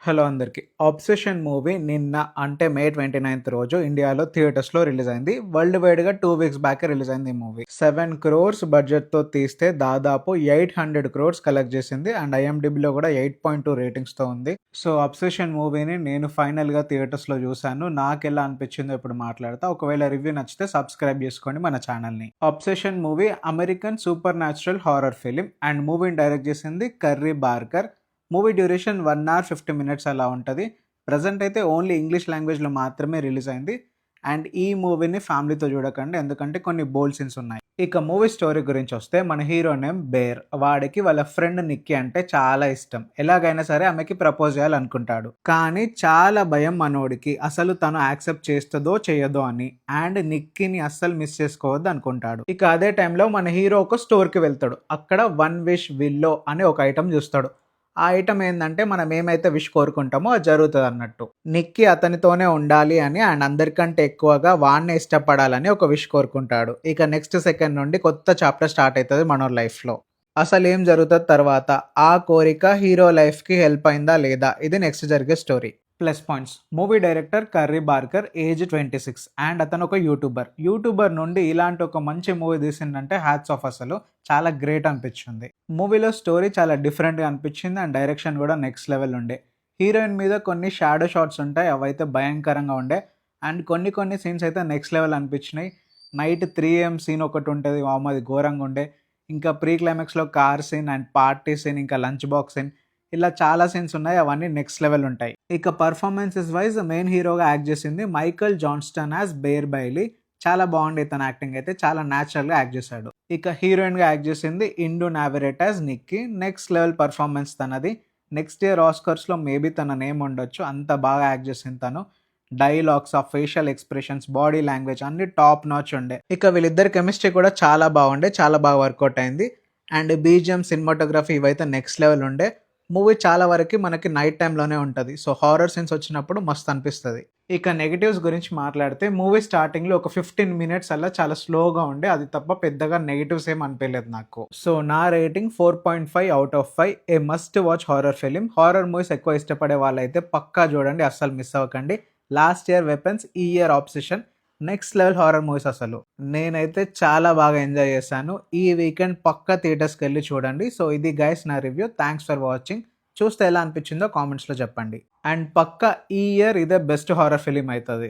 Hello అందరికి. 'Obsession' movie నిన్న అంటే మే 29థ్ రోజు ఇండియాలో థియేటర్స్‌లో రిలీజ్ అయింది. వరల్డ్ వైడ్‌గా 2 వీక్స్ బ్యాకే రిలీజ్ అయింది ఈ మూవీ. 7 క్రోర్స్ బడ్జెట్‌తో తీస్తే దాదాపు 800 క్రోర్స్ కలెక్ట్ చేసింది. అండ్ ఐఎండిబిలో కూడా 8.2 రేటింగ్స్‌తో ఉంది. సో 'ఆబ్సెషన్' మూవీని నేను ఫైనల్‌గా థియేటర్స్‌లో చూశాను. నాకెలా అనిపించిందో ఇప్పుడు మాట్లాడతా. ఒకవేళ రివ్యూ నచ్చితే సబ్స్క్రైబ్ చేసుకోండి మన ఛానల్‌ని. 'Obsession' movie American supernatural horror film and మూవీని డైరెక్ట్ చేసింది Curry Barker. Movie duration 1 hour 50 minutes అలా ఉంటుంది. ప్రెజెంట్ అయితే ఓన్లీ ఇంగ్లీష్ లాంగ్వేజ్‌లో మాత్రమే రిలీజ్ అయింది. అండ్ ఈ మూవీని ఫ్యామిలీతో చూడకండి, ఎందుకంటే కొన్ని బోల్డ్ సీన్స్ ఉన్నాయి. ఇక మూవీ స్టోరీ గురించి వస్తే మన హీరో నేమ్ బేర్. వాడికి వాళ్ళ ఫ్రెండ్ నిక్కీ అంటే చాలా ఇష్టం. ఎలాగైనా సరే ఆమెకి ప్రపోజ్ చేయాలనుకుంటాడు. కానీ చాలా భయం మనోడికి, అసలు తను యాక్సెప్ట్ చేస్తుందో చేయదో అని. అండ్ నిక్కీని అస్సలు మిస్ చేసుకోవద్దు అనుకుంటాడు. ఇక అదే టైంలో మన హీరో ఒక స్టోర్కి వెళ్తాడు. అక్కడ 1 విష్ విల్లో అనే ఒక ఐటమ్ చూస్తాడు. ఆ ఐటమ్ ఏందంటే మనం ఏమైతే విష్ కోరుకుంటామో అది జరుగుతుంది అన్నట్టు. నిక్కీ అతనితోనే ఉండాలి అని అండ్ అందరికంటే ఎక్కువగా వాడినే ఇష్టపడాలని ఒక విష్ కోరుకుంటాడు. ఇక నెక్స్ట్ సెకండ్ నుండి కొత్త చాప్టర్ స్టార్ట్ అవుతుంది మన లైఫ్లో. అసలు ఏం జరుగుతుంది తర్వాత, ఆ కోరిక హీరో లైఫ్కి హెల్ప్ అయిందా లేదా, ఇది నెక్స్ట్ జరిగే story. Plus points: movie director curry Barker, age 26 and అతను ఒక యూట్యూబర్ నుండి ఇలాంటి ఒక మంచి మూవీ తీసిందంటే హ్యాట్స్ ఆఫ్. అసలు చాలా గ్రేట్ అనిపించింది. మూవీలో స్టోరీ చాలా డిఫరెంట్గా అనిపించింది అండ్ డైరెక్షన్ కూడా నెక్స్ట్ లెవెల్ ఉండే. హీరోయిన్ మీద కొన్ని షాడో షాట్స్ ఉంటాయి, అవైతే భయంకరంగా ఉండే. అండ్ కొన్ని సీన్స్ అయితే నెక్స్ట్ లెవెల్ అనిపించినాయి. నైట్ 3 AM సీన్ ఒకటి ఉంటుంది, అది ఘోరంగా ఉండే. ఇంకా ప్రీ క్లైమాక్స్లో car scene and party scene, ఇంకా లంచ్ బాక్స్ సీన్, ఇలా చాలా సీన్స్ ఉన్నాయి, అవన్నీ నెక్స్ట్ లెవెల్ ఉంటాయి. ఇక పర్ఫార్మెన్సెస్ వైజ్ మెయిన్ హీరోగా యాక్ట్ చేసింది Michael Johnston as Bear Bailey. చాలా బాగుంది తన యాక్టింగ్ అయితే, చాలా న్యాచురల్గా యాక్ట్ చేశాడు. ఇక హీరోయిన్గా యాక్ట్ చేసింది ఇండు నావిరేట్ as Nikki. Next level performance తనది. నెక్స్ట్ ఇయర్ ఆస్కర్స్లో మేబీ తన నేమ్ ఉండొచ్చు, అంత బాగా యాక్ట్ చేసింది తను. డైలాగ్స్, ఆ ఫేషియల్ ఎక్స్ప్రెషన్స్, బాడీ లాంగ్వేజ్ అన్ని టాప్ నాచ్ ఉండే. ఇక వీళ్ళిద్దరి కెమిస్ట్రీ కూడా చాలా బాగుండే, చాలా బాగా వర్కౌట్ అయింది. అండ్ బీజిఎం, సినిమాటోగ్రఫీ ఇవైతే నెక్స్ట్ లెవెల్ ఉండే. మూవీ చాలా వరకు మనకి నైట్ టైంలోనే ఉంటుంది, సో హారర్ సీన్స్ వచ్చినప్పుడు మస్తు అనిపిస్తుంది. ఇక నెగిటివ్స్ గురించి మాట్లాడితే మూవీ స్టార్టింగ్లో ఒక 15 మినిట్స్ అలా చాలా స్లోగా ఉండే, అది తప్ప పెద్దగా నెగిటివ్స్ ఏం అనిపించలేదు నాకు. సో నా rating 4.5/5. A must watch horror film. Horror movies ఎక్కువ ఇష్టపడే వాళ్ళైతే పక్కా చూడండి, అస్సలు మిస్ అవ్వకండి. లాస్ట్ ఇయర్ వెపన్స్, ఈ year Obsession. Next level horror movies అసలు. నేనైతే చాలా బాగా ఎంజాయ్ చేశాను. ఈ వీకెండ్ పక్కా థియేటర్స్కి వెళ్ళి చూడండి. సో ఇది గైస్ నా రివ్యూ. Thanks for watching. చూస్తే ఎలా అనిపించిందో కామెంట్స్లో చెప్పండి. అండ్ పక్కా ఈ ఇయర్ ఇదే బెస్ట్ హారర్ ఫిలిం అవుతుంది.